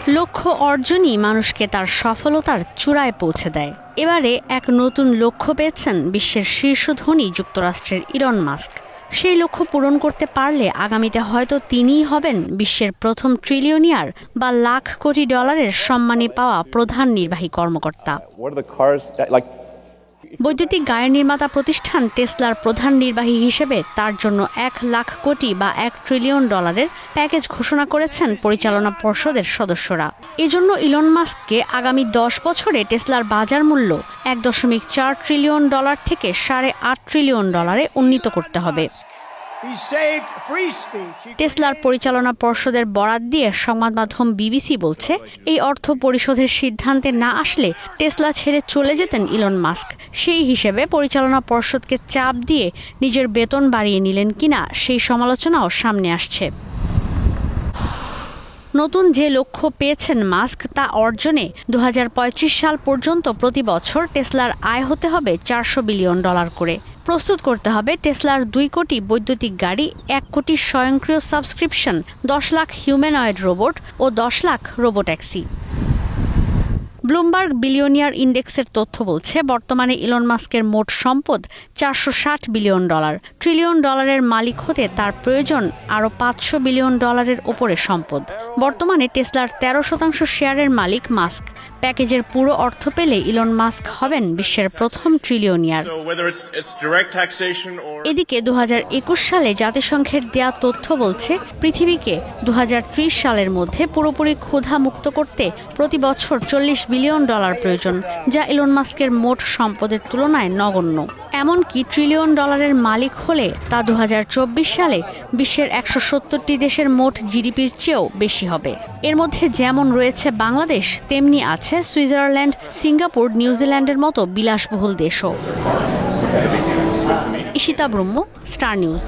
লক্ষ্য অর্জনই মানুষকে তার সফলতার চূড়ায় পৌঁছে দেয়। এবারে এক নতুন লক্ষ্য পেয়েছেন বিশ্বের শীর্ষ ধনী যুক্তরাষ্ট্রের ইলন মাস্ক। সেই লক্ষ্য পূরণ করতে পারলে আগামীতে হয়তো তিনিই হবেন বিশ্বের প্রথম ট্রিলিয়নিয়ার বা লাখ কোটি ডলারের সম্মানী পাওয়া প্রধান নির্বাহী কর্মকর্তা। বৈদ্যুতিক গাড়ি নির্মাতা প্রতিষ্ঠান টেসলার প্রধান নির্বাহী হিসেবে তার জন্য 1 লাখ কোটি বা $1 ট্রিলিয়ন প্যাকেজ ঘোষণা করেছেন পরিচালনা পর্ষদের সদস্যরা। এজন্য ইলন মাস্ককে আগামী 10 বছরে টেসলার বাজার মূল্য $1.4 ট্রিলিয়ন থেকে $8.5 ট্রিলিয়ন উন্নীত করতে হবে। টেসলার পরিচালনা পর্ষদের বরাত দিয়ে সংবাদ মাধ্যম বিবিসি বলছে, এই অর্থ পরিশোধের সিদ্ধান্তে না আসলে টেসলা ছেড়ে চলে যেতেন ইলন মাস্ক। সেই হিসেবে পরিচালনা পর্ষদকে চাপ দিয়ে নিজের বেতন বাড়িয়ে নিলেন কিনা সেই সমালোচনাও সামনে আসছে। নতুন যে লক্ষ্য পেয়েছেন মাস্ক তা অর্জনে 2035 সাল পর্যন্ত প্রতি বছর টেসলার আয় হতে হবে $400 বিলিয়ন করে। প্রস্তুত করতে হবে টেসলার 2 কোটি বৈদ্যুতিক গাড়ি, 1 কোটি স্বয়ংক্রিয় সাবস্ক্রিপশন, 10 লাখ হিউম্যানয়েড রোবট ও 10 লাখ রোবোট্যাক্সি। ব্লুমবার্গ বিলিয়নিয়ার ইন্ডেক্সের তথ্য বলছে, বর্তমানে ইলন মাস্কের মোট সম্পদ $460 বিলিয়ন। ট্রিলিয়ন ডলারের মালিক হতে তার প্রয়োজন আরও $500 বিলিয়ন ওপরে সম্পদ। বর্তমানে টেসলার 13% শেয়ারের মালিক মাস্ক। প্যাকেজের পুরো অর্থ পেলে ইলন মাস্ক হবেন বিশ্বের প্রথম ট্রিলিয়নিয়ার। এদিকে 2021 সালে জাতিসংঘের দেয়া তথ্য বলছে, পৃথিবীকে 2030 সালের মধ্যে পুরোপুরি ক্ষুধা মুক্ত করতে প্রতি বছর $40 বিলিয়ন প্রয়োজন, যা ইলন মাস্কের মোট সম্পদের তুলনায় নগণ্য। এমনকি ট্রিলিয়ন ডলারের মালিক হলে তা 2024 সালে বিশ্বের 170টি দেশের মোট জিডিপির চেয়েও বেশি হবে। এর মধ্যে যেমন রয়েছে বাংলাদেশ, তেমনি আছে সুইজারল্যান্ড, সিঙ্গাপুর, নিউজিল্যান্ডের মতো বিলাসবহুল দেশও। ঈশিতা ব্রহ্ম, স্টার নিউজ।